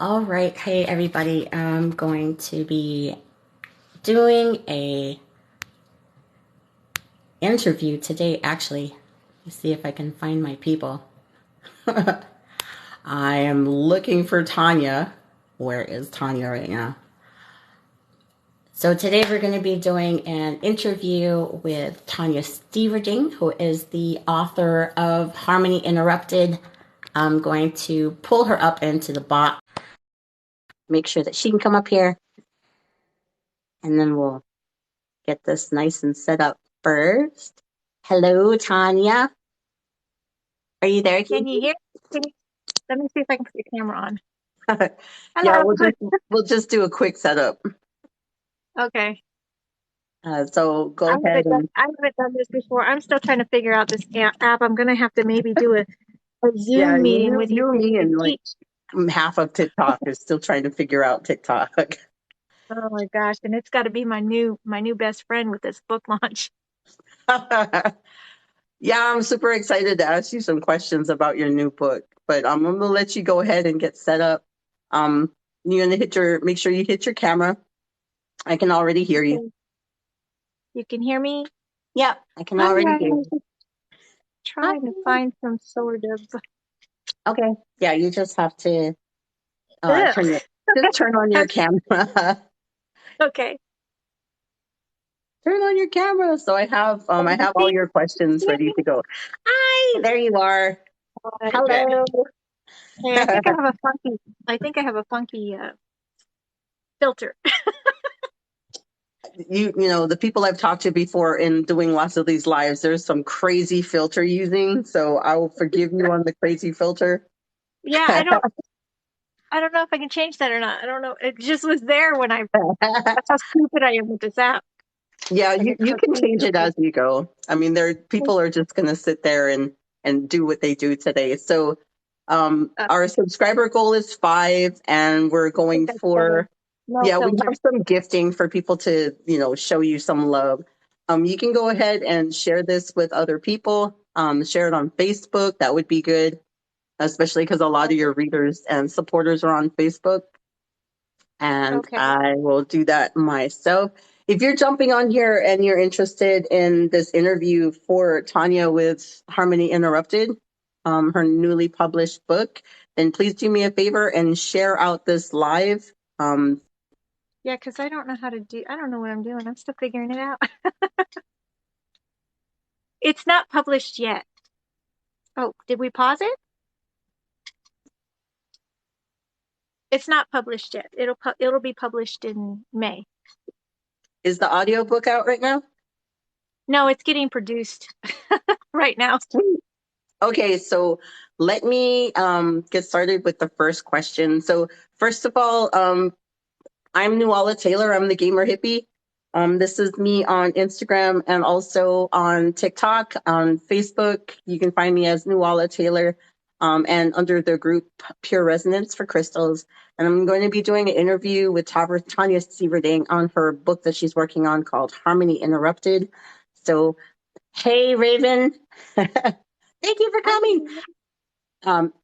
All right. Hey, everybody. I'm going to be doing a interview today, actually. Let's see if I can find my people. I am looking for Tanya. Where is Tanya right now? So today we're going to be doing an interview with Tanya Steverding, who is the author of Harmony Interrupted. I'm going to pull her up into the bot, make sure that she can come up here, and then we'll get this nice and set up first. Hello, Tanya. Are you there? Can you hear? Can you, let me see if I can put the camera on. Yeah, Hello. we'll just do a quick setup. Okay. So go ahead and I haven't done this before. I'm still trying to figure out this app. I'm gonna have to maybe do a yeah, Zoom meeting with you you, so you me, can and like teach. half of TikTok is still trying to figure out TikTok. Oh my gosh! And it's got to be my new best friend with this book launch. Yeah, I'm super excited to ask you some questions about your new book, but I'm gonna let you go ahead and get set up. You're gonna make sure you hit your camera. I can already hear you. Okay. You can hear me? Yep, I can Hi already hear guys. you. Hi. Trying to find some sort of. Okay. Yeah, you just have to Ugh. turn on your camera. Okay. Turn on your camera. So I Can you have all see? your questions Hear ready me? to go. Hi, there you are. Okay. Hello. Hey, I think I have a funky. I think I have a funky filter. You know, the people I've talked to before in doing lots of these lives, there's some crazy filter using, so I will forgive you on the crazy filter. Yeah, I don't know if I can change that or not. I don't know. It just was there when that's how stupid I am with this app. Yeah, Like a you can cartoon change it filter. as you go. I mean, there people are just going to sit there and do what they do today. So, our subscriber goal is 5, and we're I think going that's better. for No yeah, we filter. have some gifting for people to show you some love. You can go ahead and share this with other people. Share it on Facebook. That would be good, especially because a lot of your readers and supporters are on Facebook, and Okay. I will do that myself. If you're jumping on here and you're interested in this interview for Tanya with Harmony Interrupted, her newly published book, then please do me a favor and share out this live. Um, Yeah, because I don't know how to do. I don't know what I'm doing. I'm still figuring it out. It's not published yet. Oh, did we pause it? It's not published yet. It'll be published in May. is the audiobook out right now? No, it's getting produced right now. Sweet. Okay, so let me get started with the first question. So, first of all, I'm Nuala Taylor. I'm the Gamer Hippie. This is me on Instagram and also on TikTok. On Facebook, you can find me as Nuala Taylor, and under the group Pure Resonance for Crystals. And I'm going to be doing an interview with Tanya Steverding on her book that she's working on called Harmony Interrupted. So, hey, Raven. Thank you for coming.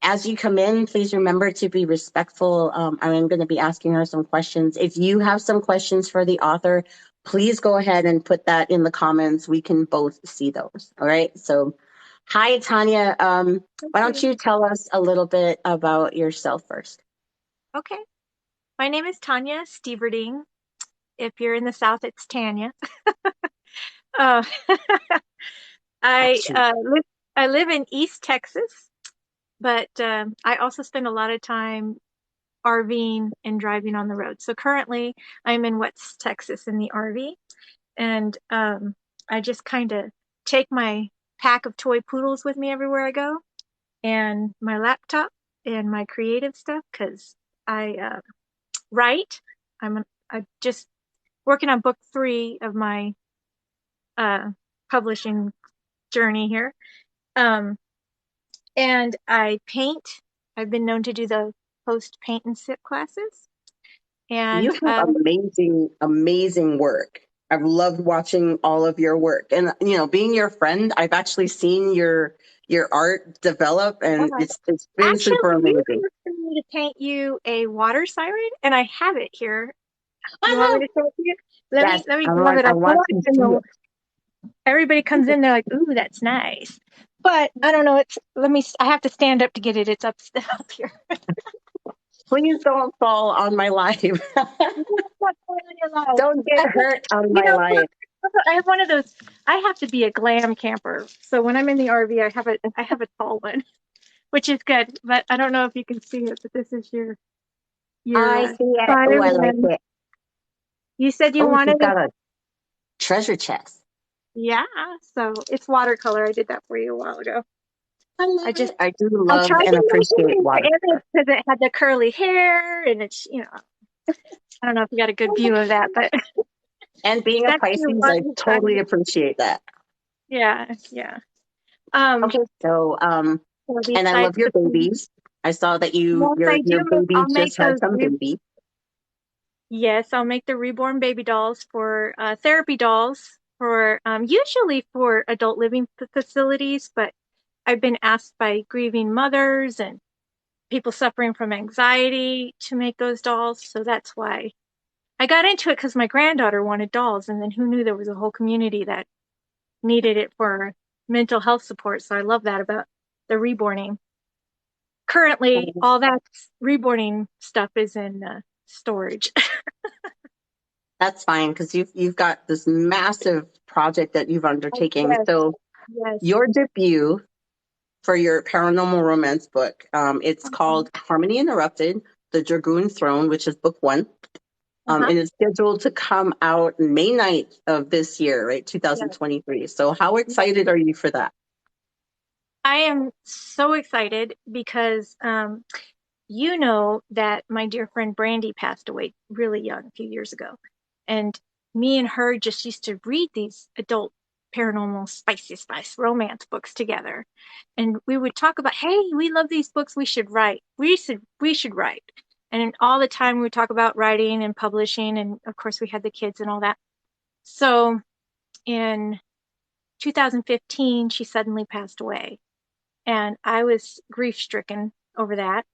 As you come in, please remember to be respectful. I am going to be asking her some questions. If you have some questions for the author, please go ahead and put that in the comments. We can both see those. All right. So, hi, Tanya. Why don't Okay. you tell us a little bit about yourself first? Okay. My name is Tanya Steverding. If you're in the South, it's Tanya. Uh, I Actually, uh, live I live in East Texas, but I also spend a lot of time RVing and driving on the road. So currently, I'm in West Texas in the RV, and I just kind of take my pack of toy poodles with me everywhere I go, and my laptop and my creative stuff because I write. I'm just working on book 3 of my uh, publishing journey here. Um, and I paint. I've been known to do the post paint and sip classes. you And have amazing, amazing work. I've loved watching all of your work, and being your friend, I've actually seen your art develop, and it's been actually, super you amazing. paint you a water siren, and I have it here. You want me to show it to you? Yes, Let me grab it. I I want thought to I see know it. everybody comes in, they're like, "Ooh, that's nice," but I don't know. It's let me. I have to stand up to get it. It's up up here. Please don't fall on my life. What's going on in your life? Don't get hurt on You my know, life. I have one of those. I have to be a glam camper, so when I'm in the RV, I have a tall one, which is good. But I don't know if you can see it, but this is your I see it. Oh, I like siren. it. You said you Oh, she's wanted it. got a treasure chest. Yeah, so it's watercolor. I did that for you a while ago. I I love just it. I do I love tried and to make it appreciate into water. the image because it had the curly hair, and it's I don't know if you got a good view of that, but And being a that's your Pisces, I one totally side. appreciate that. Yeah, yeah. Um, Okay, so so and I besides love your the babies. I saw that yes, I do your make. baby I'll make just had those. some baby. Yes, I'll make the reborn baby dolls for therapy dolls for usually for adult living facilities, but I've been asked by grieving mothers and people suffering from anxiety to make those dolls. So that's why I got into it because my granddaughter wanted dolls, and then who knew there was a whole community that needed it for mental health support. So I love that about the reborning. Currently, all that reborning stuff is in storage. That's fine because you've got this massive project that you've undertaken. Yes, So yes. your debut for your paranormal romance book, it's Mhm. called Harmony Interrupted: The Dragoon Throne, which is book one. Uh-huh. And it's scheduled to come out May 9th of this year, right? Yes. 2023. So how excited are you for that? I am so excited because you know that my dear friend Brandy passed away really young a few years ago. And me and her just used to read these adult paranormal spicy spice romance books together. And we would talk about, hey, we love these books, we should write. We should write. And all the time we would talk about writing and publishing, and of course we had the kids and all that. So in 2015 she suddenly passed away. And I was grief stricken over that.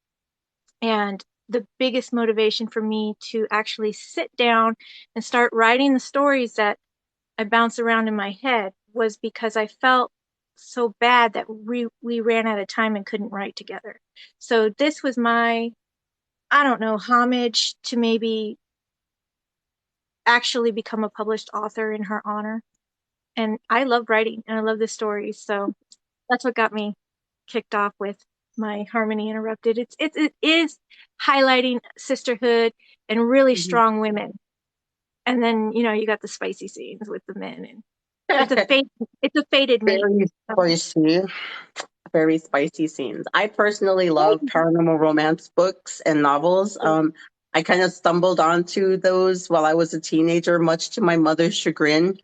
And the biggest motivation for me to actually sit down and start writing the stories that I bounce around in my head was because I felt so bad that we ran out of time and couldn't write together. So this was my, I don't know, homage to maybe actually become a published author in her honor. And I love writing and I love the stories. So that's what got me kicked off with my Harmony Interrupted. It is highlighting sisterhood and really Mhm. strong women. And then, you got the spicy scenes with the men, and it's a fate it's a fated mate. Very Um, spicy, very spicy scenes. I personally love paranormal romance books and novels. I kind of stumbled onto those while I was a teenager, much to my mother's chagrin.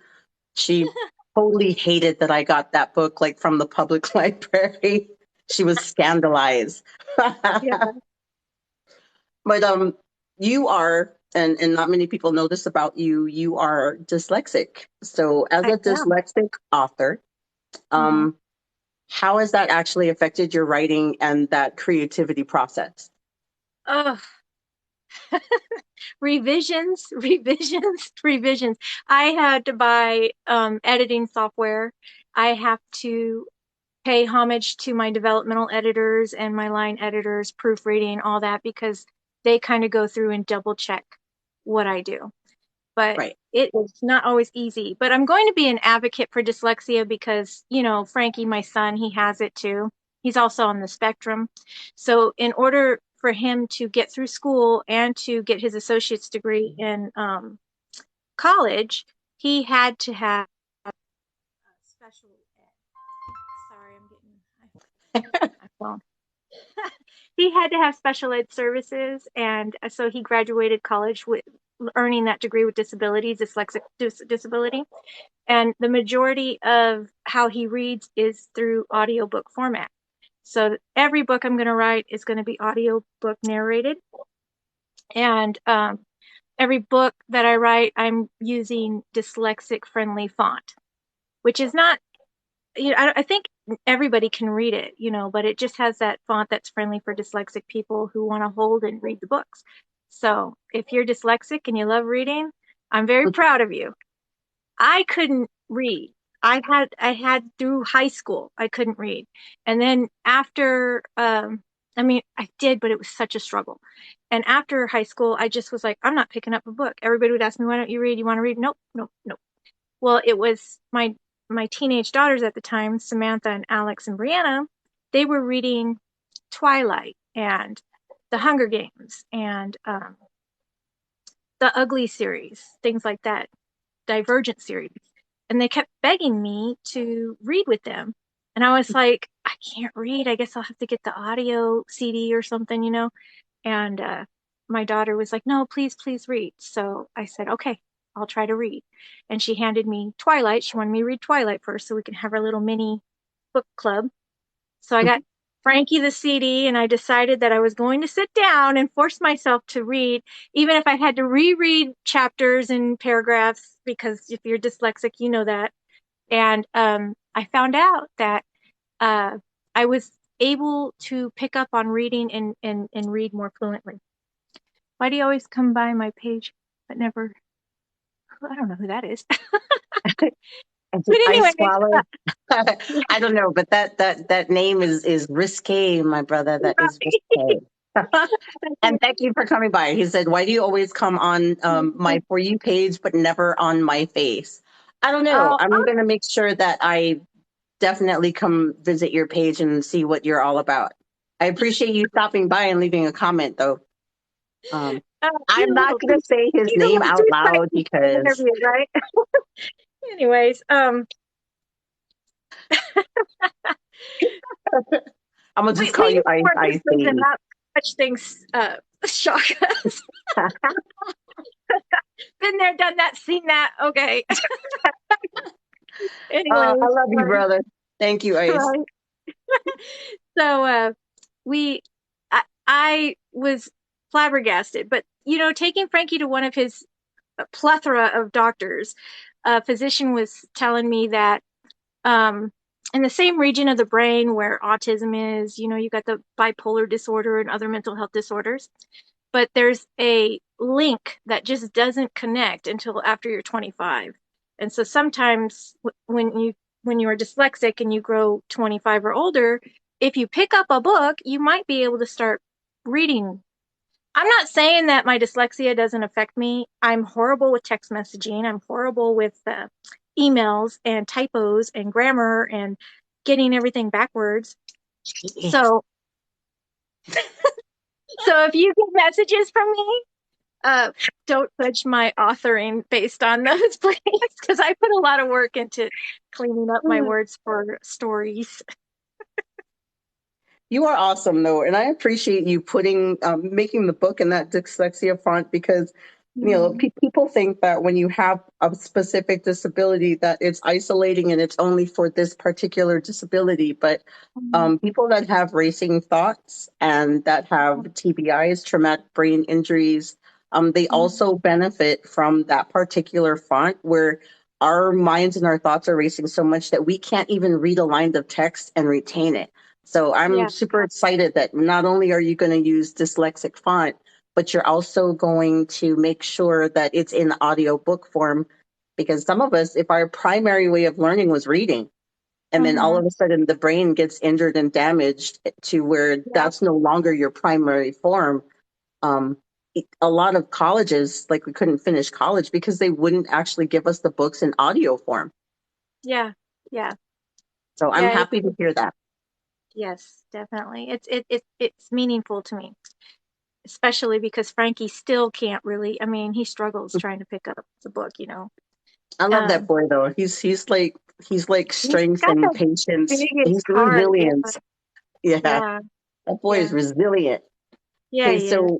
She totally hated that I got that book like from the public library. She was scandalized. yeah, But you are, and not many people know this about you. You are dyslexic. So as I a am. dyslexic author, Hmm. um, how has that actually affected your writing and that creativity process? Oh, revisions, revisions, revisions. I had to buy editing software. I have to pay homage to my developmental editors and my line editors, proofreading, all that, because they kind of go through and double check what I do. But Right. it is not always easy. But I'm going to be an advocate for dyslexia because, Frankie, my son, he has it too. He's also on the spectrum. So, in order for him to get through school and to get his associate's degree in college, he had to have special ed. Sorry, I'm getting my phone. He had to have special ed services, and so he graduated college with earning that degree with disabilities, dyslexic disability. And the majority of how he reads is through audiobook format. So every book I'm going to write is going to be audiobook narrated. And every book that I write, I'm using dyslexic friendly font, which is not, I think everybody can read it, but it just has that font that's friendly for dyslexic people who want to hold and read the books. So if you're dyslexic and you love reading, I'm very proud of you. I couldn't read. I had through high school, I couldn't read. And then after, I mean, I did, but it was such a struggle. And after high school, I just was like, I'm not picking up a book. Everybody would ask me, why don't you read? You want to read? Nope, nope, nope. Well, it was my teenage daughters at the time, Samantha and Alex and Brianna. They were reading Twilight and The Hunger Games and the Ugly series, things like that, Divergent series. And they kept begging me to read with them. And I was like, I can't read. I guess I'll have to get the audio CD or something. And my daughter was like, no, please, please read. So I said, okay, I'll try to read. And she handed me Twilight. She wanted me to read Twilight first so we can have our little mini book club. So I got Frankie the CD, and I decided that I was going to sit down and force myself to read, even if I had to reread chapters and paragraphs, because if you're dyslexic, you know that. And I found out that I was able to pick up on reading and read more fluently. Why do you always come by my page but never? I don't know who that is. But I anyway, swallowed. I don't know, but that name is risque, my brother. That is risque. And thank you for coming by. He said, "Why do you always come on my For You page, but never on my face?" I don't know. oh, I'm going to make sure that I definitely come visit your page and see what you're all about. I appreciate you stopping by and leaving a comment, though. Um, I'm not going to say his he's a name little out too loud spicy for an because interview, right? Anyways, I'm gonna just we call use you Ice more Ice initials and Baby. not such things shock us. Been there, done that, seen that. Okay. I Anyways, love you, brother. Thank you, Ice. right. So we, I was flabbergasted, but taking Frankie to one of his plethora of doctors, a physician was telling me that um, in the same region of the brain where autism is, you got the bipolar disorder and other mental health disorders, but there's a link that just doesn't connect until after you're 25. And so sometimes when you are dyslexic and you grow 25 or older, if you pick up a book, you might be able to start reading. I'm not saying that my dyslexia doesn't affect me. I'm horrible with text messaging. I'm horrible with emails and typos and grammar and getting everything backwards. Yes. So, so if you get messages from me, uh, don't judge my authoring based on those, please, because I put a lot of work into cleaning up my words for stories. You are awesome, though, and I appreciate you putting making the book in that dyslexia font because Mm-hmm. people think that when you have a specific disability that it's isolating and it's only for this particular disability, but people that have racing thoughts and that have TBIs, traumatic brain injuries, they Mm-hmm. also benefit from that particular font where our minds and our thoughts are racing so much that we can't even read a line of text and retain it. So I'm Yeah. super excited that not only are you going to use dyslexic font, but you're also going to make sure that it's in audio book form. Because some of us, if our primary way of learning was reading, and then all Mm-hmm. of a sudden the brain gets injured and damaged to where Yep. that's no longer your primary form. Um, a lot of colleges, like we couldn't finish college because they wouldn't actually give us the books in audio form. Yeah. Yeah. So I'm Yeah. happy to hear that. Yes, definitely. It's meaningful to me, especially because Frankie still can't really. I mean, he struggles trying to pick up the book. I love that Um, boy though. He's like he's strength got and the patience. He's biggest heart. Yeah, resilience. Yeah, yeah, that boy is yeah, resilient. yeah. Hey, He is. so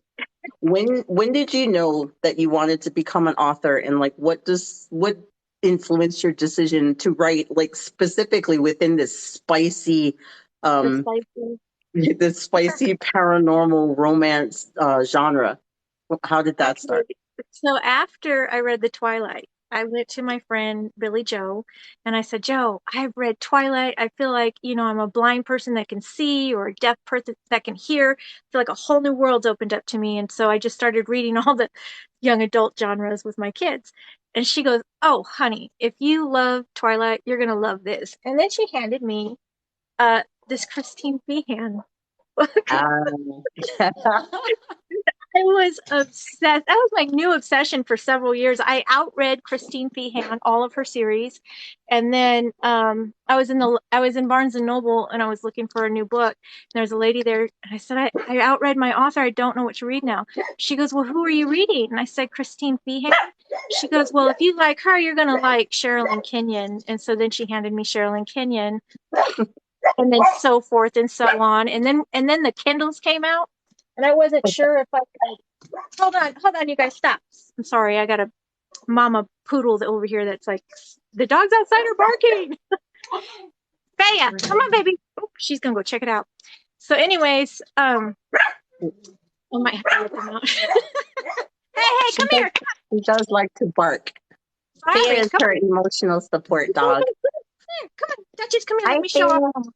when did you know that you wanted to become an author, and like what influenced your decision to write like specifically within this spicy The um spicy. this spicy paranormal romance genre? How did that Okay. start? So after I read the Twilight. I went to my friend Billy Joe and I said, Joe, I've read Twilight. I feel like, I'm a blind person that can see or a deaf person that can hear. I feel like a whole new world's opened up to me. And so I just started reading all the young adult genres with my kids. And she goes, oh, honey, if you love Twilight, you're going to love this. And then she handed me this Christine Feehan book. Um, I was obsessed. That was my new obsession for several years. I outread Christine Feehan, all of her series, and then I was in Barnes and Noble and I was looking for a new book. And there was a lady there, and I said, I outread my author. I don't know what to read now. She goes, well, who are you reading? And I said, Christine Feehan. She goes, well, if you like her, you're gonna like Sherilyn Kenyon. And so then she handed me Sherilyn Kenyon, and then so forth and so on. And then the Kindles came out, and I wasn't sure if I could. Hold on, you guys, stop. I'm sorry, I got a mama poodle over here that's like, the dogs outside are barking. Baya, come on, baby. Oh, she's gonna go check it out. So, anyways, I might have to let them out. Hey, she come does, here. she does like to bark. Thea Sorry, is come her emotional support dog. on. Come on, Duchess, come here. Hi, Let me show Thea. off.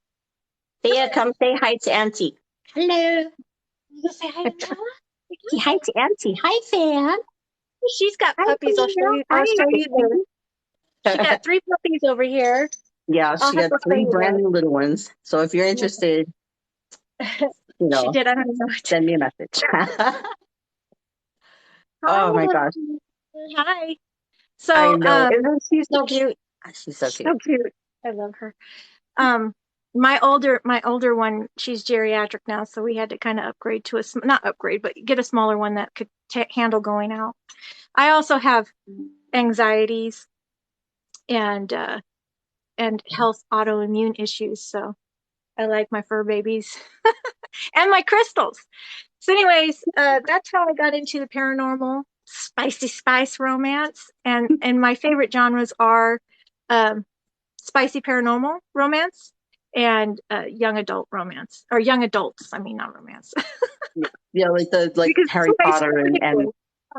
Thea, come say hi to Auntie. Hello. You gonna say hi to Nala? Say hi to Auntie. Hi, Thea. She's got Hi, puppies. I'll show Thea. you. I'll show you Hi. them. She got 3 puppies over here. Yeah, I'll she have got to show three you brand those. new little ones. So if you're interested, She did. I don't know what. send me a message. Hi, Oh my little. gosh. Hi. I So, know. Isn't she so cute? She's so cute. so cute. I love her. Um, my older one, she's geriatric now, so we had to kind of upgrade to not upgrade, but get a smaller one that could handle going out. I also have anxieties and health autoimmune issues, so I like my fur babies and my crystals. So, anyways, that's how I got into the paranormal, spicy spice romance, and my favorite genres are um, spicy paranormal romance and young adult romance, or young adults. I mean, not romance, Yeah, like the because Harry spice is Potter and ridiculous.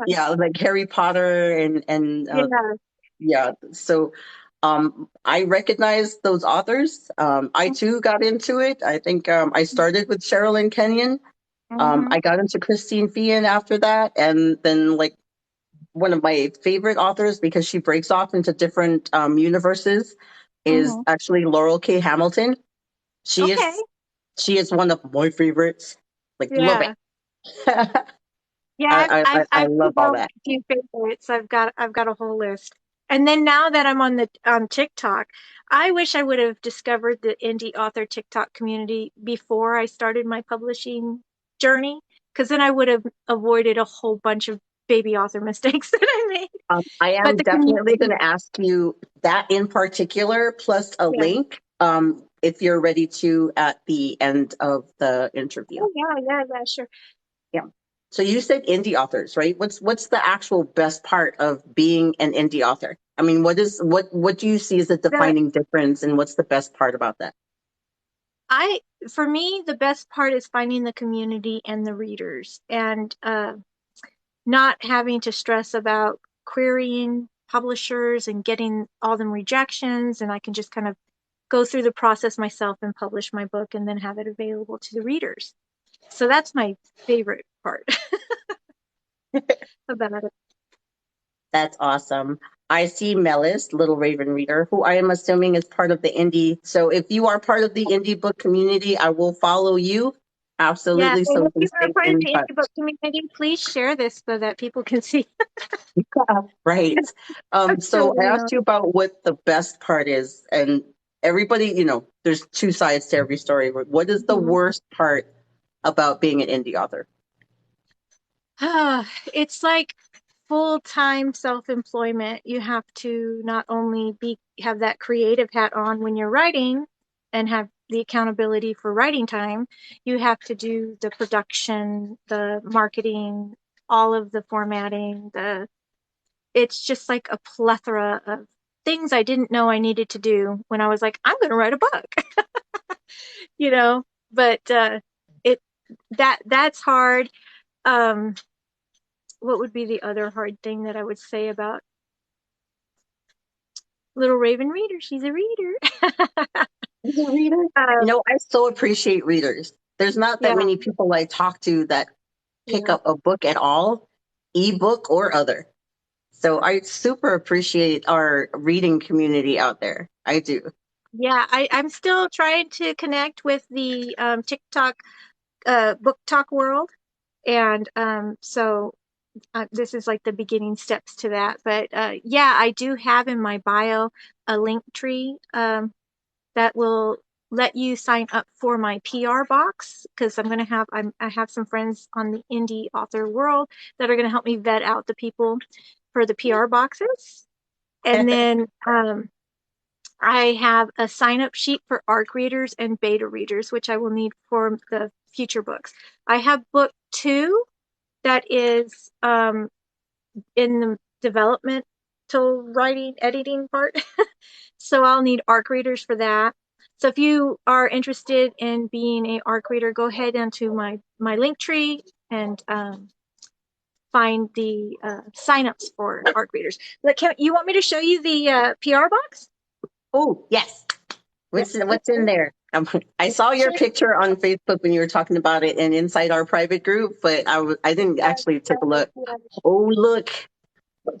yeah, like Harry Potter and Yeah. yeah. So I recognize those authors. I too got into it. I think I started with Sherilyn Kenyon. Mm-hmm. I got into Christine Feehan after that, and then like one of my favorite authors because she breaks off into different universes is Mm-hmm. actually Laurel K. Hamilton. She Okay. is she is one of my favorites. Like love it. Yeah. Yeah, I I've love all developed that. a few favorites. I've got a whole list. And then now that I'm on TikTok, I wish I would have discovered the indie author TikTok community before I started my publishing journey, because then I would have avoided a whole bunch of baby author mistakes that I made. I But am the definitely community, going to ask you that in particular, plus a yeah. link, if you're ready to at the end of the interview. Oh yeah, sure. Yeah. So you said indie authors, right? What's the actual best part of being an indie author? I mean, what do you see as the The defining difference, and what's the best part about that? I For me, the best part is finding the community and the readers, and not having to stress about querying publishers and getting all them rejections, and I can just kind of go through the process myself and publish my book and then have it available to the readers. So that's my favorite part about it. That's awesome. I see Melis, Little Raven Reader, who I am assuming is part of the indie. So if you are part of the indie book community, I will follow you. Yeah, Absolutely. and So we if can you are stay part of in the touch. indie book community, please share this so that people can see. Right. I'm So I trolling asked now. you about what the best part is, and everybody, there's two sides to every story. What is the Mhm. worst part about being an indie author? It's like full-time self-employment. You have to not only be have that creative hat on when you're writing and have the accountability for writing time, you have to do the production, the marketing, all of the formatting, the it's just like a plethora of things I didn't know I needed to do when I was like, I'm going to write a book, you know, but it that's hard. Um what would be the other hard thing that I would say about Little Raven reader. She's a reader. As a reader, um, I so appreciate readers. There's not that yeah, many people I talk to that pick yeah, up a book at all, ebook or other. So I super appreciate our reading community out there. I do. yeah. I'm still trying to connect with the TikTok book talk world, and so this is like the beginning steps to that. But yeah, I do have in my bio a link tree that will let you sign up for my PR box because I have some friends on the indie author world that are going to help me vet out the people for the PR boxes. And then I have a sign up sheet for ARC readers and beta readers, which I will need for the future books. I have book 2 that is in the developmental writing, editing part. So I'll need ARC readers for that. So if you are interested in being a ARC reader, go ahead into my link tree and find the signups for ARC readers. But you want me to show you the PR box? Oh, yes. Yep. What's in there? I saw your picture on Facebook when you were talking about it and inside our private group, but I didn't actually take a look. Oh, look.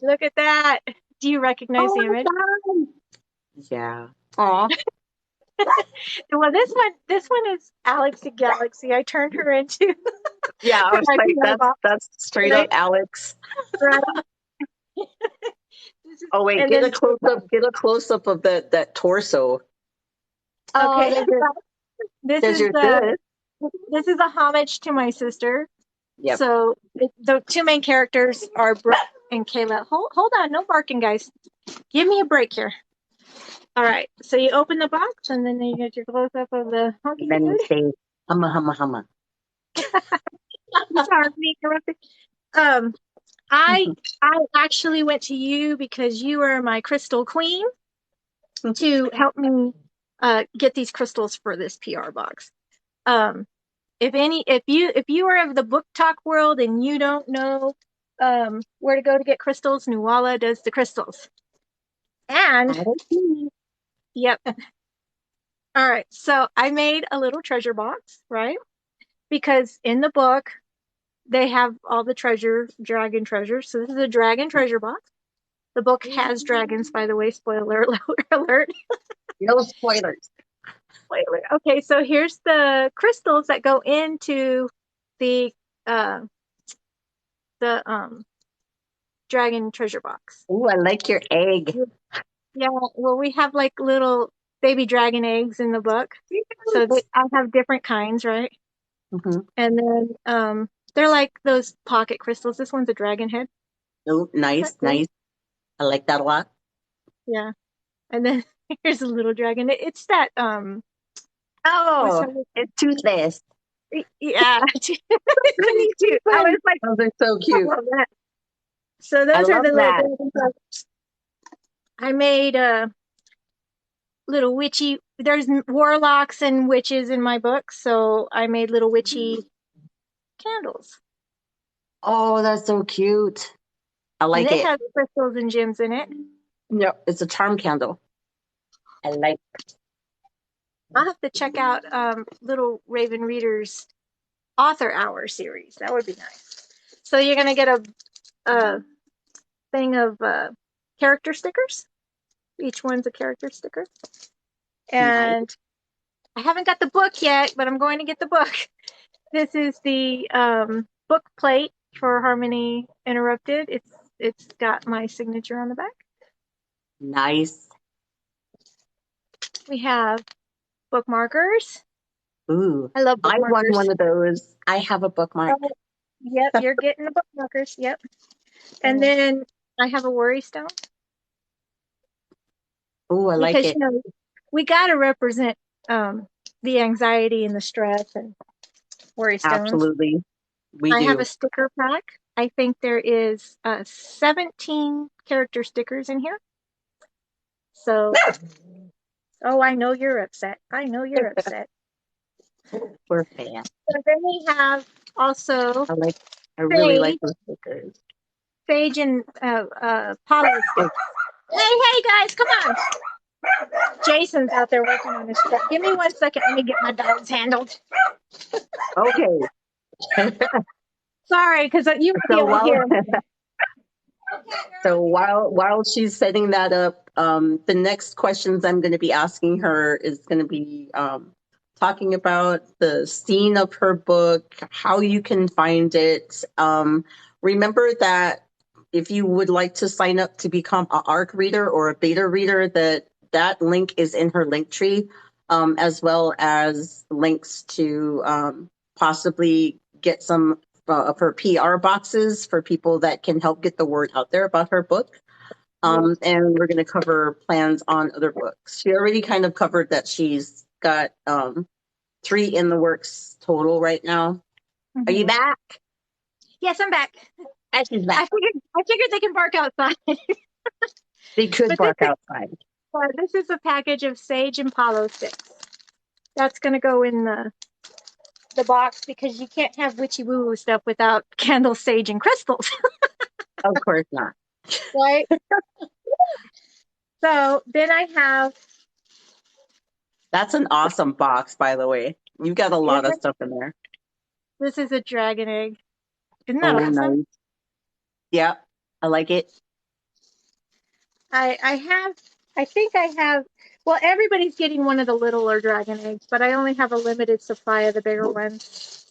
Look at that. Do you recognize Oh the image? my God. Yeah. Aw. Well, this one is Alex the Galaxy. I turned her into Yeah, I was my like, PR box, that's straight up right? Alex. Right. Oh wait, And then get a close up of that torso. Oh, okay, this there's is your sis. this is a homage to my sister. Yep. So the two main characters are Brooke and Kayla. Hold on, no barking, guys. Give me a break here. All right. So you open the box, and then you get your close up of the honky Then you dude. say humma humma humma. I'm sorry, me interrupted. Um, I actually went to you because you are my crystal queen to help me get these crystals for this PR box. Um, if you are of the book talk world and you don't know where to go to get crystals, Nuala does the crystals. And I don't see. yep. All right. So I made a little treasure box, right? Because in the book they have all the dragon treasures. So this is a dragon treasure box. The book has dragons, by the way. Spoiler alert. No spoilers. Spoiler. Okay, so here's the crystals that go into the uh the dragon treasure box. Ooh, I like your egg. Yeah, well, we have like little baby dragon eggs in the book. So I have different kinds, right? Mm-hmm. And then they're like those pocket crystals. This one's a dragon head. Oh, nice, nice. I like that a lot. Yeah. And then here's a little dragon. It's that what's Oh, her it's toothless. yeah. Me too. I was like, Those are so I cute. love that. So I those are love the little that. dragons. I made a little witchy. There's warlocks and witches in my book, so I made little witchy candles. Oh, that's so cute. I And like it it. has crystals and gems in it. Yep, it's a charm candle. I like. I'll have to check out Little Raven Reader's Author Hour series. That would be nice. So you're gonna get a thing of character stickers. Each one's a character sticker. Nice. And I haven't got the book yet, but I'm going to get the book. This is the book plate for Harmony Interrupted. It's got my signature on the back. Nice. We have bookmarkers. Ooh, I love I want bookmarkers. one of those. I have a bookmark. Oh, yep, you're getting the bookmarkers. Yep. And then I have a worry stone Ooh, I like because it. we got to represent the anxiety and the stress and worry stones. Absolutely. We I have a do. sticker pack. I think there is 17 character stickers in here. So, oh, I know you're upset. I know you're upset. We're fans. So then we have also I really like sage, those stickers. sage and poly sticks. Hey, guys, come on. Jason's out there working on his truck. Give me 1 second. Let me get my dogs handled. Okay. Sorry, because you won't be So able to while hear him. so while she's setting that up, the next questions I'm going to be asking her is going to be talking about the scene of her book, how you can find it. Remember that if you would like to sign up to become an ARC reader or a beta reader, that link is in her link tree, as well as links to possibly get some of her PR boxes for people that can help get the word out there about her book. Yes. And we're going to cover plans on other books. She already kind of covered that she's got 3 in the works total right now. Are you Mhm. back? Yes, I'm back. Yes, she's back. I figured they can bark outside. They could But bark outside. this is a package of sage and palo sticks. That's going to go in the box because you can't have witchy woo woo stuff without candles, sage, and crystals, Of course not. right? So then I have, That's an awesome box, by the way. You've got a lot of stuff in there. this is a dragon egg. Isn't that Oh, awesome? nice. Yeah, I like it. I have, I think I have, well, everybody's getting one of the littler dragon eggs, but I only have a limited supply of the bigger ones.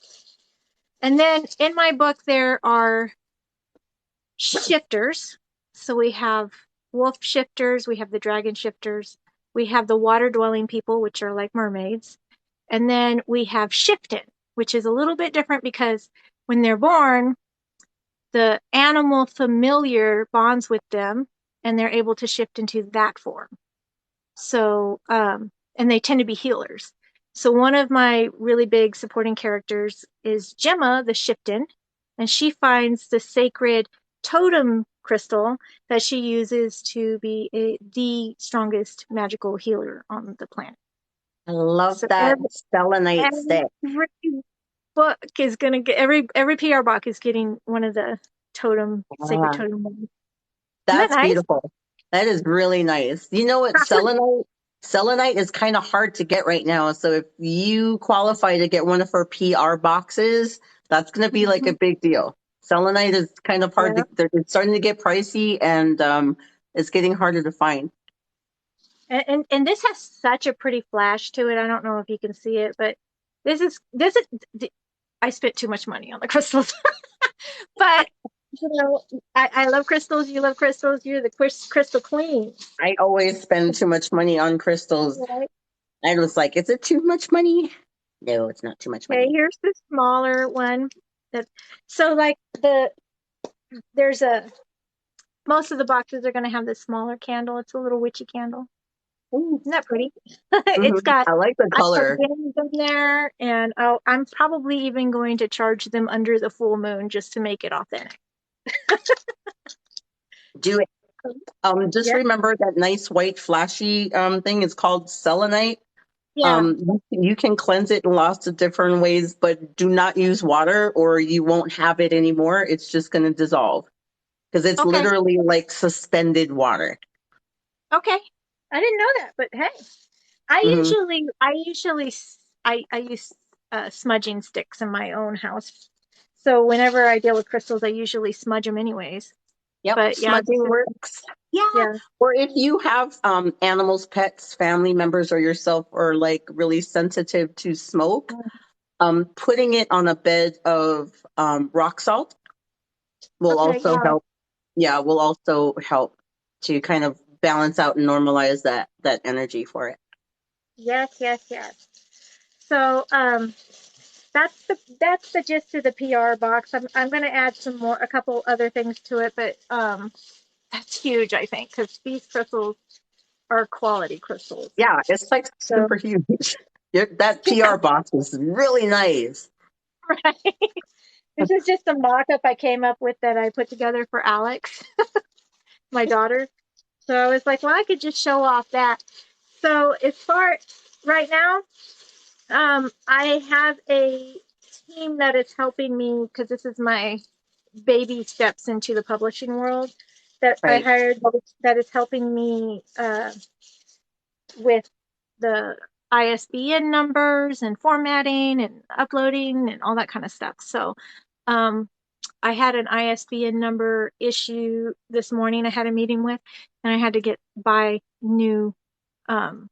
And then in my book, there are shifters. So we have wolf shifters, we have the dragon shifters, we have the water dwelling people, which are like mermaids. And then we have shifted, which is a little bit different because when they're born, the animal familiar bonds with them and they're able to shift into that form. So, and they tend to be healers. So one of my really big supporting characters is Gemma, the Shipton, and she finds the sacred totem crystal that she uses to be the strongest magical healer on the planet. I love So that selenite stick. every book is gonna get every PR book is getting one of the totem sacred Ah, totem ones. Isn't that that's nice? beautiful. That is really nice. You know what? Selenite is kind of hard to get right now. So if you qualify to get one of her PR boxes, that's going to be like a big deal. Selenite is kind of hard Yeah. to, it's starting to get pricey and it's getting harder to find. And this has such a pretty flash to it. I don't know if you can see it, but this is I spent too much money on the crystals. But you know, I love crystals, you love crystals, you're the crystal queen. I always spend too much money on crystals. Right? I was like, is it too much money? No, it's not too much Okay, money. here's the smaller one. That so like there's a most of the boxes are gonna have this smaller candle. It's a little witchy candle. Ooh. Isn't that pretty? Mhm. It's got I like the I have color. gems in there, and I'm probably even going to charge them under the full moon just to make it authentic. Do it. Just Yeah, remember that nice white flashy thing is called selenite. yeah. You can cleanse it in lots of different ways, but do not use water or you won't have it anymore. It's just going to dissolve because it's Okay, literally like suspended water. okay. I didn't know that, but hey, I Hmm. usually, I usually, I use smudging sticks in my own house. So whenever I deal with crystals, I usually smudge them anyways. Yep, But yeah, this smudging is works. Yeah. yeah. Or if you have animals, pets, family members, or yourself are like really sensitive to smoke, putting it on a bed of rock salt will Okay, also yeah. help. Yeah, will also help to kind of balance out and normalize that energy for it. Yes, yes, yes. So that's the gist of the PR box. I'm going to add a couple other things to it, but that's huge, I think, because these crystals are quality crystals. Yeah, it's like So super huge. That PR box is really nice. right, this is just a mock-up I came up with that I put together for Alex, my daughter. So I was like, well, I could just show off that. So as far right now, I have a team that is helping me because this is my baby steps into the publishing world that I Right. hired that is helping me with the ISBN numbers and formatting and uploading and all that kind of stuff. So um, I had an ISBN number issue this morning. I had a meeting with, and I had to buy new um,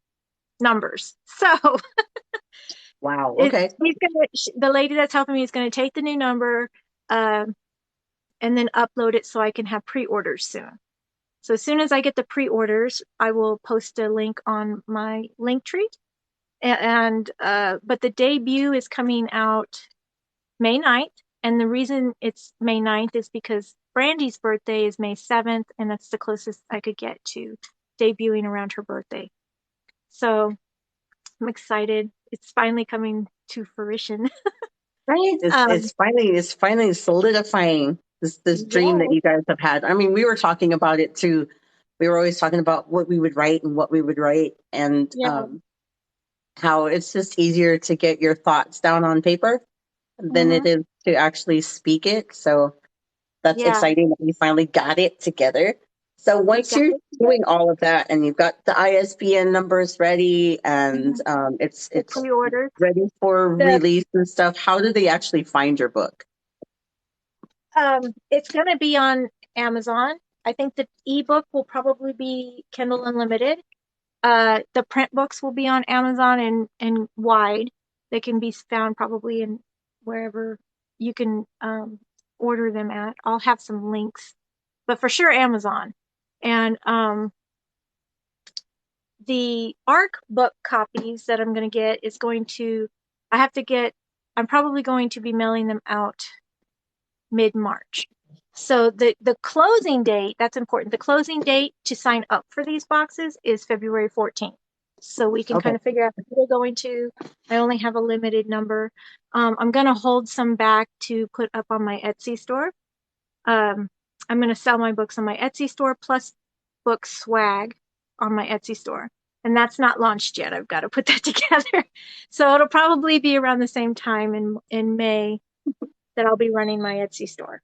numbers. So Wow. it's Okay. the lady that's helping me is going to take the new number um, and then upload it so I can have pre-orders soon. So as soon as I get the pre-orders, I will post a link on my link tree. And but the debut is coming out May 9th. And the reason it's May 9th is because Brandy's birthday is May 7th, and that's the closest I could get to debuting around her birthday. So I'm excited. It's finally coming to fruition. Right. It's um, it's finally it's finally solidifying this dream that yeah, you guys have had. I mean, we were talking about it too. We were always talking about what we would write and what we would write, and yeah, how it's just easier to get your thoughts down on paper than hmm it is to actually speak it. So that's yeah. exciting that you finally got it together. So We once got you're it doing together. all of that and you've got the ISBN numbers ready and Mhm. The it's pre-orders. ready for The release and stuff, how do they actually find your book? it's going to be on Amazon. I think the ebook will probably be Kindle Unlimited. The print books will be on Amazon and wide. They can be found probably in wherever you can order them at. I'll have some links, but for sure Amazon. And the ARC book copies that I'm going to get is going to, I have to get, I'm probably going to be mailing them out mid-March. So the closing date, that's important. The closing date to sign up for these boxes is February 14th. So we can Okay. kind of figure out who they're going to. I only have a limited number. I'm going to hold some back to put up on my Etsy store. Um, I'm going to sell my books on my Etsy store plus book swag on my Etsy store. And that's not launched yet. I've got to put that together. So it'll probably be around the same time in May that I'll be running my Etsy store.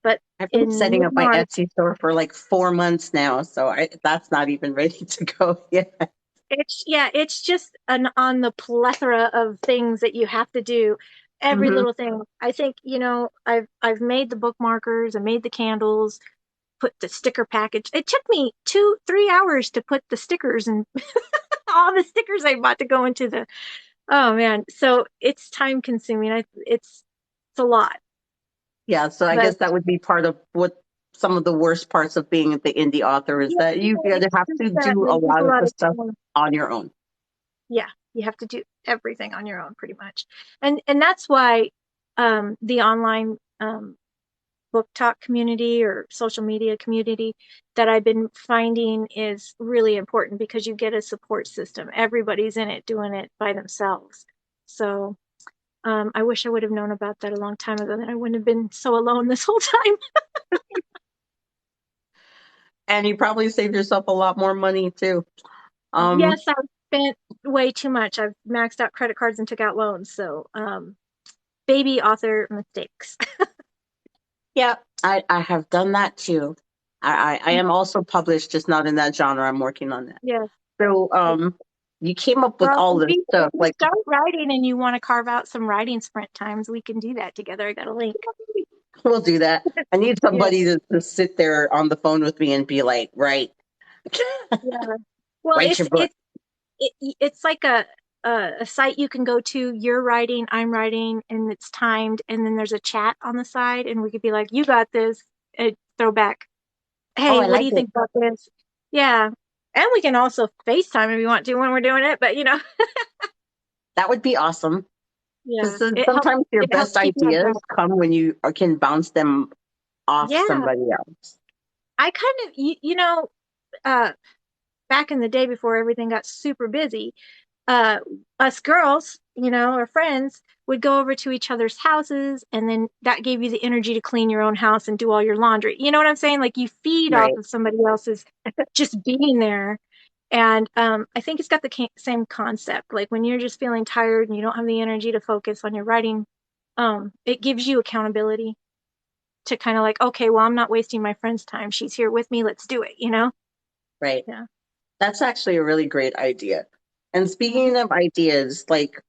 But I've been in setting up my mid-March, Etsy store for like 4 months now, so that's not even ready to go yet. it's just an on the plethora of things that you have to do. Every Hmm. little thing. I think, I've made the bookmarkers, I made the candles, put the sticker package. It took me 2-3 hours to put the stickers and all the stickers I bought to go into the oh man. So it's time consuming. It's a lot. Yeah, so I But guess that would be part of what some of the worst parts of being the indie author is yeah, that you gotta it's have just to that do a there's just lot a of lot the of stuff time. on your own. Yeah, you have to do everything on your own pretty much. And that's why the online book talk community or social media community that I've been finding is really important because you get a support system. Everybody's in it doing it by themselves. So I wish I would have known about that a long time ago. Then I wouldn't have been so alone this whole time. And you probably saved yourself a lot more money too. Um, Yes, I've spent way too much. I've maxed out credit cards and took out loans. So baby author mistakes. yeah, I have done that too. I am also published, just not in that genre. I'm working on that. Yeah. So you came up with Well, all this if stuff. you Like start writing and you want to carve out some writing sprint times, we can do that together. I got a link. we'll do that. I need Yeah. somebody to sit there on the phone with me and be like, right, Yeah. Well, write your book. it's like a site you can go to. You're writing, I'm writing, and it's timed. And then there's a chat on the side, and we could be like, "You got this." Throw back. Oh, Hey, I what do like you it. think about this? Yeah. And we can also FaceTime if you want to when we're doing it. But That would be awesome. yeah, Because sometimes your it helps best keep you on track. ideas come when you can bounce them off Yeah. somebody else. I kind of uh back in the day before everything got super busy, uh, us girls, our friends, would go over to each other's houses, and then that gave you the energy to clean your own house and do all your laundry. You know what I'm saying? Like you feed off Right. of somebody else's just being there. And I think it's got the same concept. Like when you're just feeling tired and you don't have the energy to focus on your writing, it gives you accountability. to kind of like, okay, well, I'm not wasting my friend's time. She's here with me. Let's do it, you know? Right. Yeah. That's actually a really great idea. And Mhm. speaking of ideas, like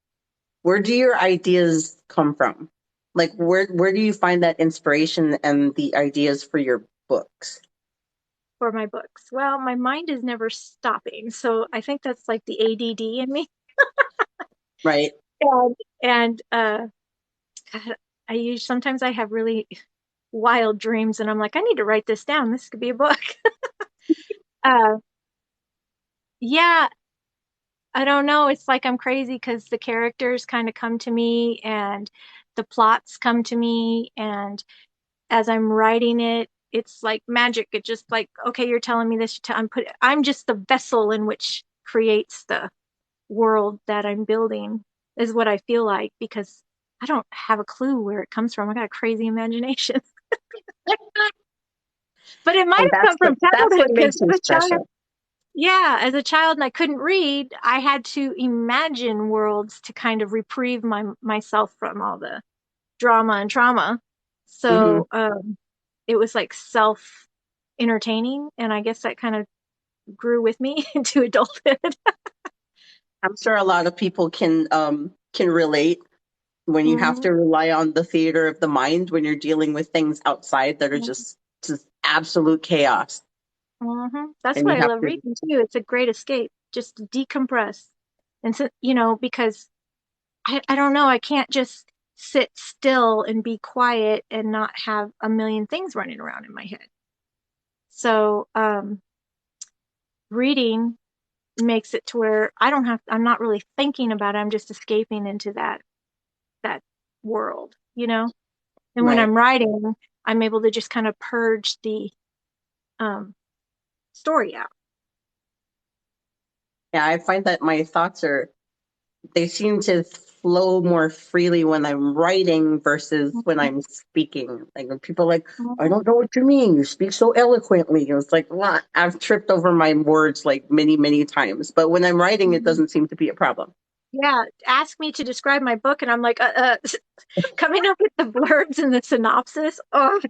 where do your ideas come from? Like where do you find that inspiration and the ideas for your books? For my books. Well, my mind is never stopping. So I think that's like the ADD in me. Right? And God, sometimes I have really wild dreams and I'm like, I need to write this down. This could be a book. Uh, yeah, I don't know. It's like I'm crazy because the characters kind of come to me and the plots come to me. And as I'm writing it, it's like magic. It just like, okay, you're telling me this. I'm just the vessel in which creates the world that I'm building, is what I feel like, because I don't have a clue where it comes from. I got a crazy imagination. But it might And have come from that's childhood what because makes you as a child, special. yeah, as a child and I couldn't read, I had to imagine worlds to kind of reprieve myself from all the drama and trauma. Hmm. So it was like self entertaining, and I guess that kind of grew with me into adulthood. I'm sure a lot of people can relate when you have Hmm. to rely on the theater of the mind when you're dealing with things outside that are just absolute chaos. That's And you why I have love to reading too. It's a great escape, just to decompress. And so, because I don't know, I can't just sit still and be quiet and not have a million things running around in my head. So, reading makes it to where I'm not really thinking about it. I'm just escaping into that world, you know? And when right. I'm writing, I'm able to just kind of purge the um story out. Yeah, I find that my thoughts are they seem to flow more freely when I'm writing versus when I'm speaking. Like when people are like, I Mhm. don't know what you mean. You speak so eloquently. It's like, well, I've tripped over my words like many, many times. But when I'm writing, it Mhm. doesn't seem to be a problem. Yeah, ask me to describe my book, and I'm like, coming up with the blurbs and the synopsis. Oh,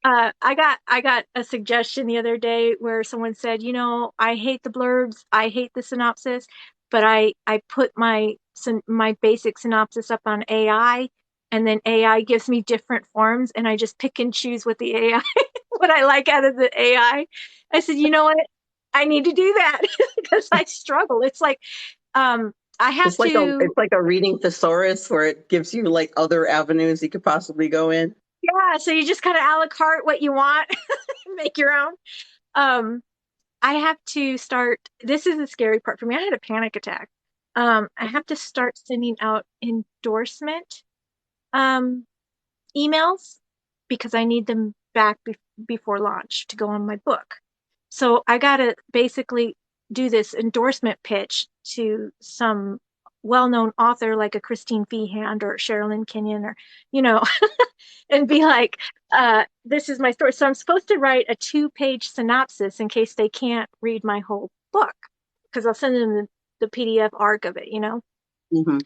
I got a suggestion the other day where someone said, I hate the blurbs, I hate the synopsis, but I put my basic synopsis up on AI, and then AI gives me different forms, and I just pick and choose what the AI what I like out of the AI. I said, you know what? I need to do that because I struggle. It's like I have to. It's like a reading thesaurus where it gives you like other avenues you could possibly go in. Yeah, so you just kind of a la carte what you want, make your own. Um, I have to start. This is the scary part for me. I had a panic attack. I have to start sending out endorsement um, emails because I need them back before launch to go on my book. So I got to basically do this endorsement pitch to some well-known author like a Christine Feehand or Sherilyn Kenyon or, you know, and be like, this is my story. So I'm supposed to write a 2-page synopsis in case they can't read my whole book because I'll send them the PDF arc of it. Hmm.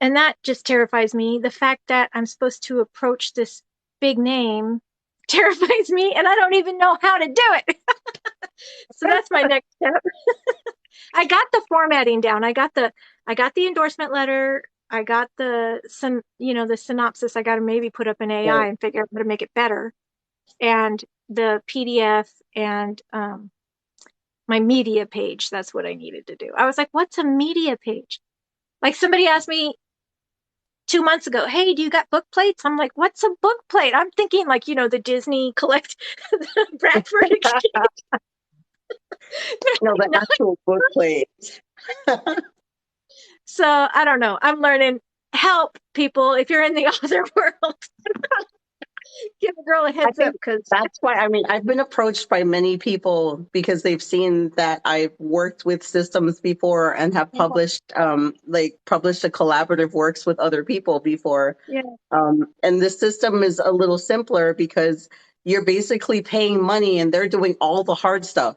And that just terrifies me. The fact that I'm supposed to approach this big name terrifies me, and I don't even know how to do it. So that's my next step. I got the formatting down. I got the endorsement letter. I got the synopsis. I got to maybe put up an AI Right. and figure out how to make it better. And the PDF and my media page. That's what I needed to do. I was like, what's a media page? Like somebody asked me 2 months ago, hey, do you got book plates? I'm like, what's a book plate? I'm thinking like, the Disney collect the Bradford Exchange. No, the actual book plate. So I don't know. I'm learning. Help people if you're in the author world. Give a girl a I heads up think because that's why, I mean, I've been approached by many people because they've seen that I've worked with systems before and have published a collaborative works with other people before. yeah. And this system is a little simpler because you're basically paying money and they're doing all the hard stuff,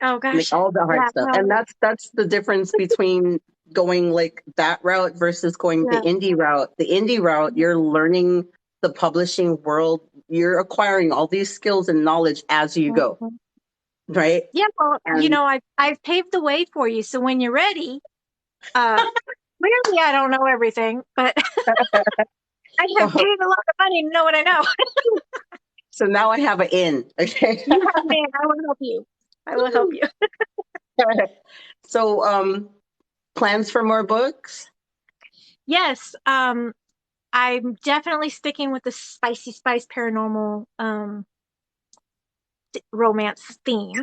Oh like gosh. all the hard Yeah. stuff. And No. that's the difference between going like that route versus going the Yeah. indie route. The indie route, you're learning the publishing world, you're acquiring all these skills and knowledge as you go, Mhm. right? Yeah, well, And I've paved the way for you. So when you're ready, uh, clearly I don't know everything, but I have paid a lot of money to know what I know. so now I have an in. Okay. You have me, and I will help you. I will help you. So, plans for more books? Yes, I'm definitely sticking with the spicy spice paranormal romance theme.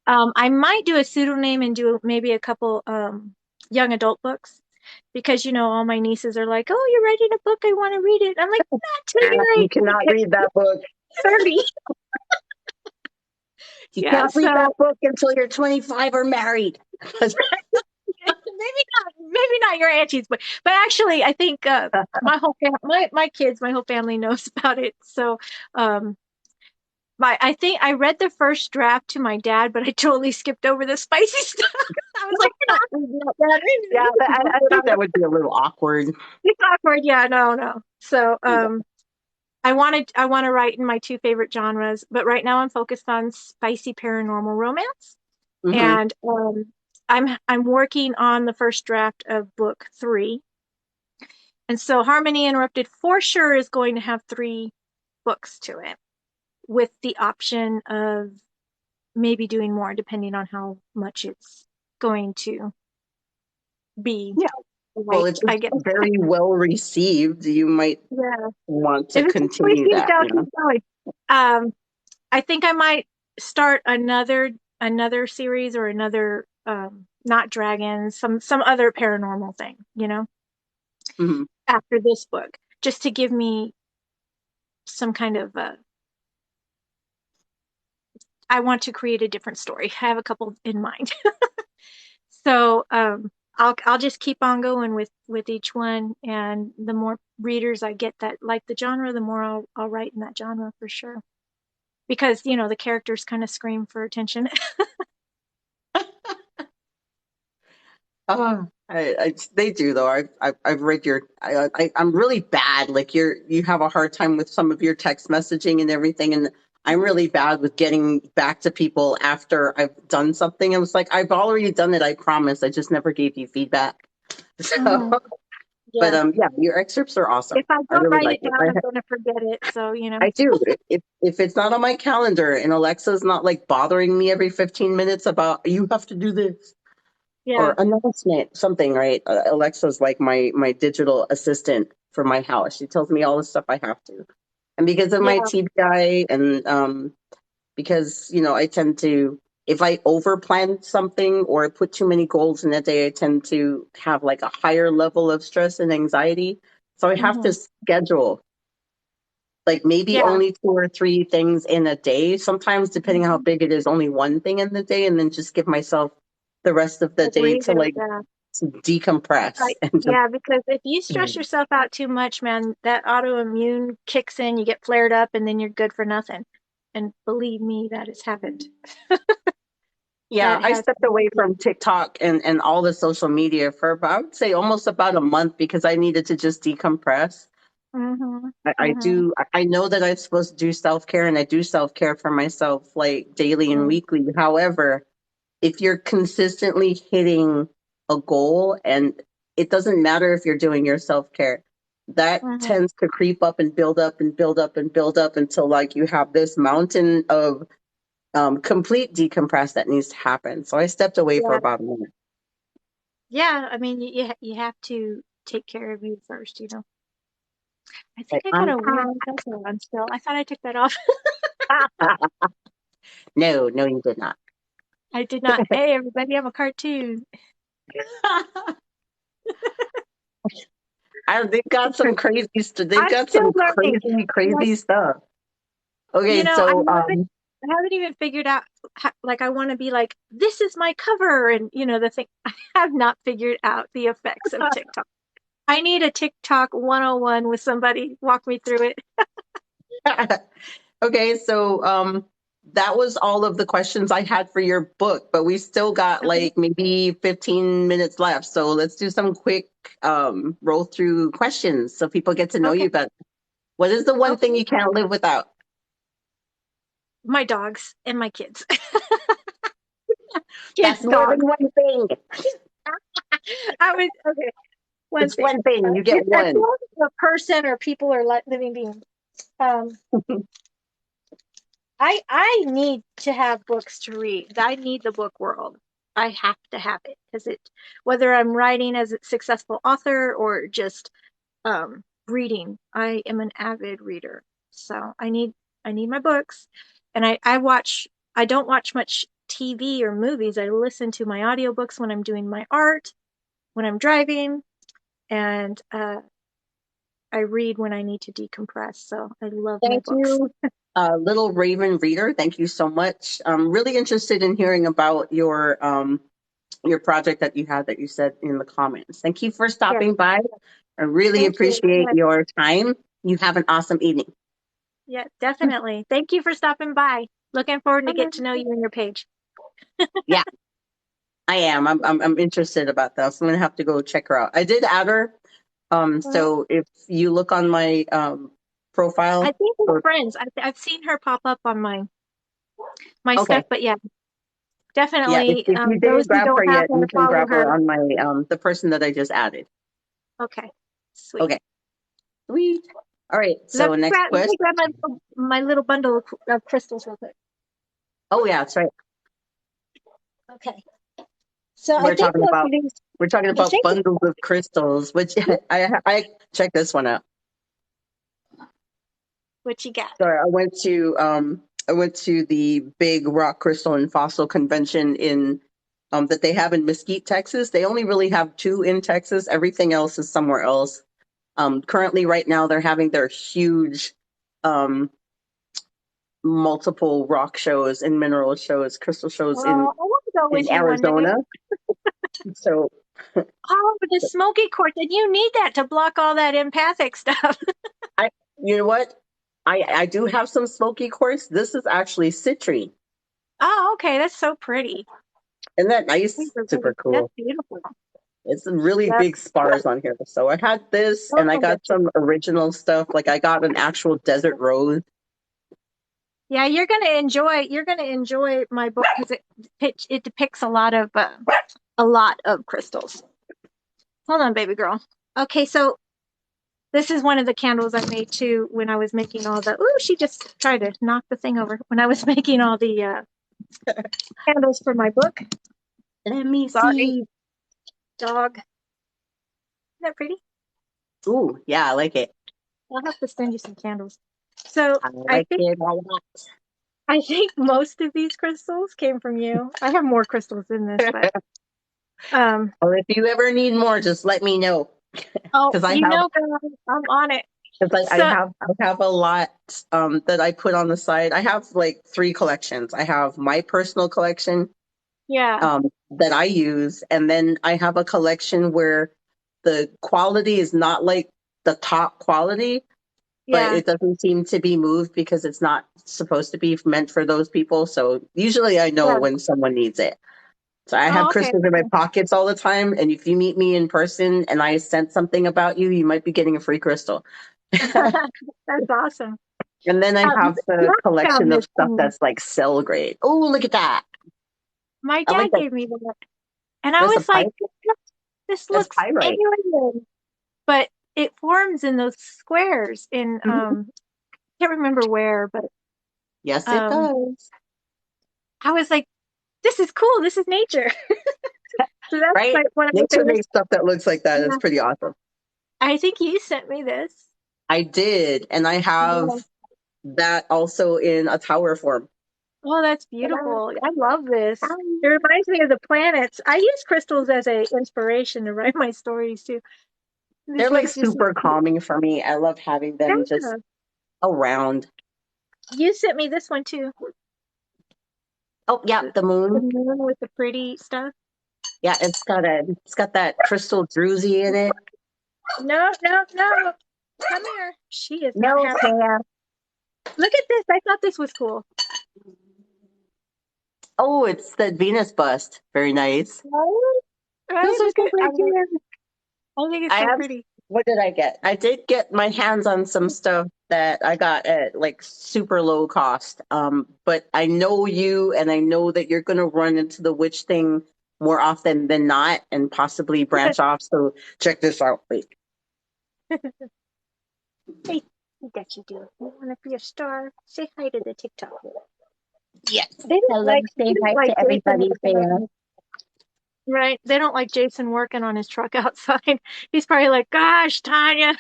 I might do a pseudonym and do maybe a couple young adult books because all my nieces are like, "Oh, you're writing a book. I want to read it." I'm like, "Not till you're You cannot 18, read that book. 30." You Yeah, can't read that so book until you're 25 or married. maybe not your aunties, but actually, I think my kids, my whole family knows about it. So, um, I think I read the first draft to my dad, but I totally skipped over the spicy stuff. I was like, "You're not reading that, Dad. Yeah, This is not I good think on that would be a little awkward. it's awkward." Yeah, no, no. So, I want to write in my two favorite genres, but right now I'm focused on spicy paranormal romance, Hmm. and I'm working on the first draft of book 3. And so Harmony Interrupted for sure is going to have 3 books to it, with the option of maybe doing more depending on how much it's going to be Yeah. Well, liked, it's I guess. very well received. You might Yeah. want to If it's continue received, that, I'll you know? keep going. I think I might start another series or another not dragons, some other paranormal thing, Hmm. after this book, just to give me some kind of I want to create a different story. I have a couple in mind. So I'll just keep on going with each one, and the more readers I get that like the genre, the more I'll write in that genre for sure. Because the characters kind of scream for attention. They do though. I've read your. I'm really bad. Like you have a hard time with some of your text messaging and everything, and I'm really bad with getting back to people after I've done something. I was like, I've already done it. I promise. I just never gave you feedback. So, Mhm. but Yeah. yeah, your excerpts are awesome. If I I don't really write like it it. down, I'm going to forget it. So, I do. If it's not on my calendar and Alexa's not like bothering me every 15 minutes about you have to do this yeah. or announcement, something, right? Alexa's like my digital assistant for my house. She tells me all the stuff I have to. And because of my Yeah. TBI and because, I tend to if I over plan something or put too many goals in a day, I tend to have like a higher level of stress and anxiety. So I have to Hmm. schedule like maybe Yeah. only 2 or 3 things in a day. Sometimes, depending on how Hmm. big it is, only one thing in the day, and then just give myself the rest of the day Believe to it. like Yeah. to decompress Right. and just. Yeah, because if you stress yourself out too much, man, that autoimmune kicks in, you get flared up, and then you're good for nothing. And believe me, that has happened. Yeah, That I has stepped away happened. from TikTok and all the social media for about, I would say almost about a month because I needed to just decompress. Mm-hmm. I Mm-hmm. do. I know that I'm supposed to do self care, and I do self care for myself like daily and weekly. However, if you're consistently hitting a goal, and it doesn't matter if you're doing your self-care, that Mm-hmm. tends to creep up and build up and build up and build up until like you have this mountain of complete decompress that needs to happen. So I stepped away for Yeah. about a minute. Yeah. I mean, you have to take care of you first. I think Like, I got I'm a weird filter on still. I thought I took that off. no, no, you did not. I did not. Hey, everybody, I'm a cartoon. They've got some crazy. They've I'm got still some learning. crazy, Like, crazy stuff. Okay, I so haven't even figured out. Like, I want to be like, this is my cover, and the thing. I have not figured out the effects of TikTok. I need a TikTok 101 with somebody walk me through it. okay, so that was all of the questions I had for your book, but we still got Okay. like maybe 15 minutes left. So let's do some quick roll through questions so people get to know Okay. you better. What is the one thing Okay. you can't live without? My dogs and my kids. That's Kids, more than dogs. one thing. I was okay. One It's thing. one thing. You get As one. long as a person or people are living beings. Um, I need to have books to read. I need the book world. I have to have it because whether I'm writing as a successful author or just reading, I am an avid reader. So I need my books, and I don't watch much TV or movies. I listen to my audiobooks when I'm doing my art, when I'm driving, and I read when I need to decompress. So I love my Thank books. you, Little Raven Reader. Thank you so much. I'm really interested in hearing about your project that you had that you said in the comments. Thank you for Yeah, stopping by. I really thank you. appreciate Yeah, your time. You have an awesome evening. yeah, definitely. Thank you for stopping by. Looking forward to get to know you and your page. Yeah, I am. I'm interested about that. So I'm gonna have to go check her out. I did add her. Mhm. So if you look on my I profile, think we're or friends. I've seen her pop up on my okay, stuff, but yeah, yeah, definitely. if you Those didn't who grab don't her have yet, her, you can follow grab her. her on my the person that I just added. Okay, sweet. Okay, sweet. All right. Let So me next grab, let me question. grab my little bundle of crystals real quick. Oh yeah, that's right. Okay. So I We're think talking most about of these, we're talking I about think, bundles of crystals, which I checked this one out. what you got? Sorry, I went to the big rock crystal and fossil convention in that they have in Mesquite, Texas. They only really have two in Texas. Everything else is somewhere else. Currently, right now, they're having their huge um, multiple rock shows and mineral shows, crystal shows I want to go in with you one day. Arizona. So Oh, but the smoky quartz, and you need that to block all that empathic stuff. I, you know what? I do have some smoky quartz. This is actually citrine. Oh, okay, that's so pretty. Isn't that nice? Super That's cool. beautiful. It's some really That's big spars on here. So I had this so and I got fantastic. some original stuff. Like I got an actual desert rose. Yeah, you're gonna enjoy my book because it depicts a lot of crystals. Hold on, baby girl. Okay, so this is one of the candles I made too when I was making all the. Ooh, she just tried to knock the thing over when I was making all the candles for my book. Let me Sorry, see. dog. Isn't that pretty? Ooh, yeah, I like it. I'll have to send you some candles. So I like it a lot. I think most of these crystals came from you. I have more crystals in this, but um Or if you ever need more, just let me know. oh, Because girl, I'm on it. So I have a lot that I put on the side. I have like three collections. I have my personal collection yeah, that I use, and then I have a collection where the quality is not like the top quality, but yeah, it doesn't seem to be moved because it's not supposed to be meant for those people. So usually I know yeah. when someone needs it. So I have Oh, okay. crystals in my pockets all the time, and if you meet me in person and I sent something about you, you might be getting a free crystal. That's awesome. And then I have the Matt found collection of this stuff thing. that's like cell grade. Oh, look at that. My I like dad that. gave me that. And I There's a was like, pipe. this That's looks pyrite. alien. But it forms in those squares in Mhm. can't remember where, but Yes, it um does. I was like, this is cool. This is nature. So that's Right? like one of my Nature favorites. makes stuff that looks like that. It's Yeah. pretty awesome. I think you sent me this. I did. And I have Yeah. that also in a tower form. Oh, that's beautiful. I love this. It reminds me of the planets. I use crystals as a inspiration to write my stories too. They're This like one's just super calming for me. I love having them just yeah. around. You sent me this one too. Oh, yeah, The, the the moon. moon with the pretty stuff. Yeah, it's got that crystal druzy in it. No, no, no. Come here. She is not No, happy. Taya. Look at this. I thought this was cool. Oh, it's the Venus bust. Very nice. Right? Those Right? are Look so at pretty. I think it's I so have, pretty. what did I get? I did get my hands on some stuff that I got at like super low cost. But I know you, and I know that you're going to run into the witch thing more often than not, and possibly branch off. So check this out. Wait, Hey, that you do. You want to be a star? Say hi to the TikTok. yes. They don't Hello, like say they don't hi like to Jason everybody working there. on right. They don't like Jason working on his truck outside. He's probably like, "Gosh, Tanya."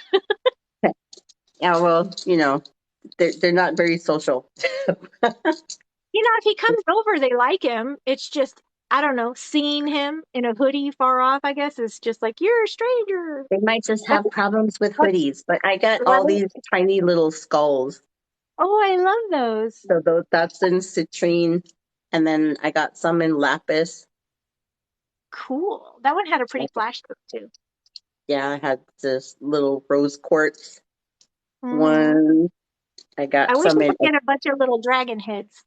Yeah, well, they're not very social. If he comes over, they like him. It's just I don't know, seeing him in a hoodie far off. I guess is just like you're a stranger. They might just That's have problems with what's hoodies, but I got all right. these tiny little skulls. Oh, I love those. So that's in citrine, and then I got some in lapis. Cool. That one had a pretty flash to it too. Yeah, I had this little rose quartz Mm. one. I I got wish some I in. could get a bunch of little dragon heads.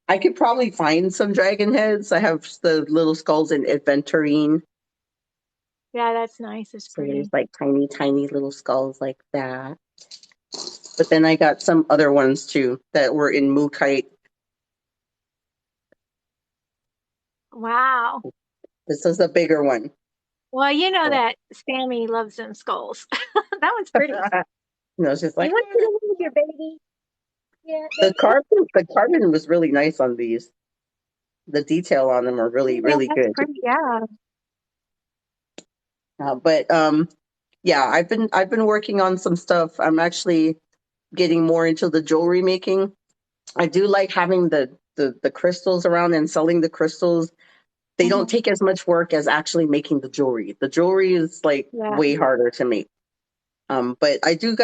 I could probably find some dragon heads. I have the little skulls in aventurine. Yeah, that's nice. It's So there's pretty. like tiny, tiny little skulls like that. But then I got some other ones too that were in mookaite. Wow. This is a bigger one. Well, you know So, that Sammy loves them skulls. That one's pretty. it's just You like want to move your baby? Yeah, the baby. carbon was really nice on these. The detail on them are really, Yeah, really that's good. pretty. Yeah. But yeah, I've been working on some stuff. I'm actually getting more into the jewelry making. I do like having the crystals around and selling the crystals. They don't Hmm. take as much work as actually making the jewelry. The jewelry is like Yeah. way harder to make. But I do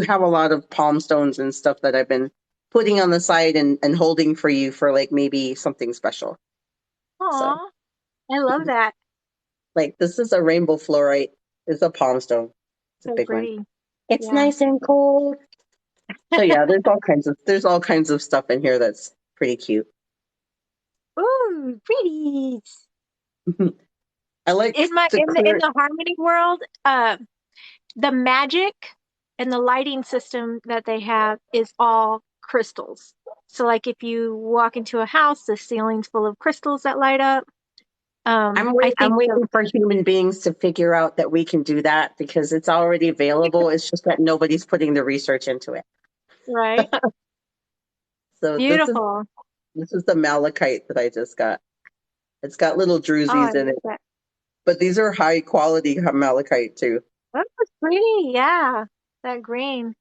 have a lot of palm stones and stuff that I've been putting on the side and holding for you for like maybe something special. So Aw, I love that. like this is a rainbow fluorite. It's a palm stone. It's a So big one. pretty. It's Yeah. nice and cold. So yeah, there's all kinds of stuff in here that's pretty cute. Ooh, pretty. I like In my to in clear. the harmony world, the magic and the lighting system that they have is all crystals. So like if you walk into a house, the ceiling's full of crystals that light up. I I'm think the waiting for human beings to figure out that we can do that because it's already available. It's just that nobody's putting the research into it. right. So Beautiful. this is the malachite that I just got. It's got little Oh, I drusies in love it, that. but these are high quality malachite too. That was pretty. Yeah. That green.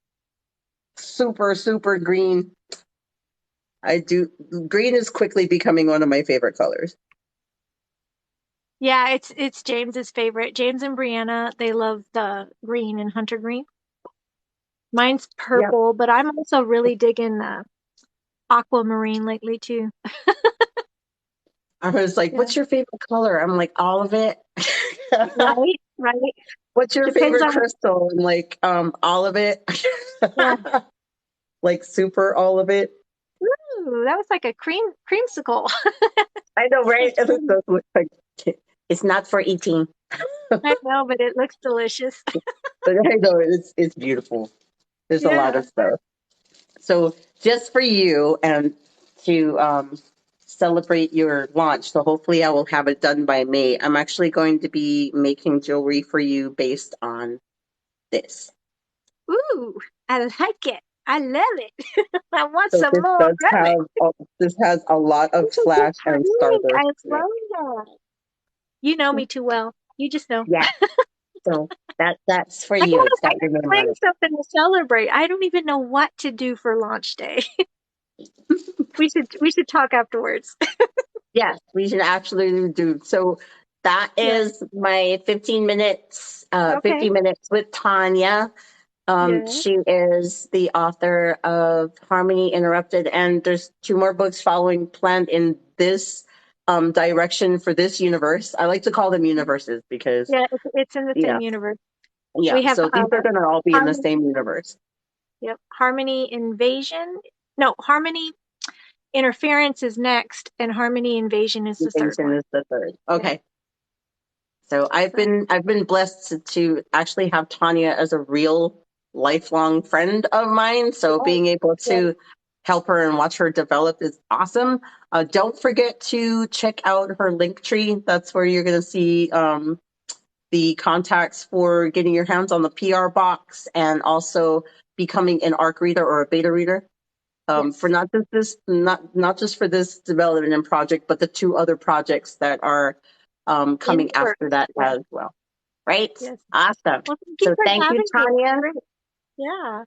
Super, super green. I do. Green is quickly becoming one of my favorite colors. Yeah, it's James's favorite. James and Brianna, they love the green and hunter green. Mine's Yep. purple, but I'm also really digging aquamarine lately too. I was like, Yeah. what's your favorite color? I'm like, all of it. Right, right. What's your Depends favorite on crystal? I'm like, all of it. yeah. Like super all of it. Ooh, that was like a creamsicle. I know, That right? was It pretty. does look like it's not for eating, I know, but it looks delicious. but I know it's beautiful. There's a lot Yeah. of stuff. So just for you and to celebrate your launch, so hopefully I will have it done by May. I'm actually going to be making jewelry for you based on this. Ooh, I like it. I love it. I want So some more of it. this has a lot of It's so flash and pretty. I starburst love in it. that. You know me too well. You just know. Yeah. So that's for I you. gotta, It's I got your gotta name on bring it. something to celebrate. I don't even know what to do for launch day. We should talk afterwards. Yes, we should absolutely do. So that Yeah. is my 15 minutes, Okay. 50 minutes with Tanya. Yeah. She is the author of Harmony Interrupted, and there's two more books following planned in this direction for this universe. I like to call them universes because, Yeah. It's in the yeah, same universe. yeah. We have So these are going to all be in the Harmony. same universe. Yep. Harmony Invasion. No, Harmony Interference is next, and Harmony Invasion is the third Invasion one. is the third. Yeah. Okay. So I've So been blessed to actually have Tanya as a real lifelong friend of mine. So Yes, being able yes, to help her and watch her develop is awesome. Don't forget to check out her link tree. That's where you're going to see the contacts for getting your hands on the PR box and also becoming an ARC reader or a beta reader. For yes. not just this, not just for this development and project, but the two other projects that are In coming the works. after that Yes, as well. Right? yes. Awesome. Well, thank you So for thank you, having me. Tanya. Great. Yeah.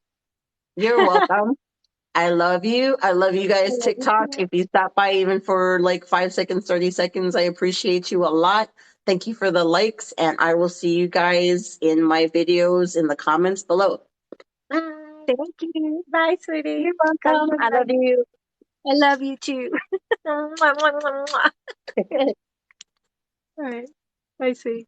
You're welcome. I love you. I love you I guys, love you TikTok. too. If you stop by even for like 5 seconds, 30 seconds, I appreciate you a lot. Thank you for the likes, and I will see you guys in my videos in the comments below. Bye. Thank you. Bye, sweetie. You're Have a welcome. good I love night. you. I love you too. Mwah, mwah, mwah, mwah. All right. Bye, sweetie.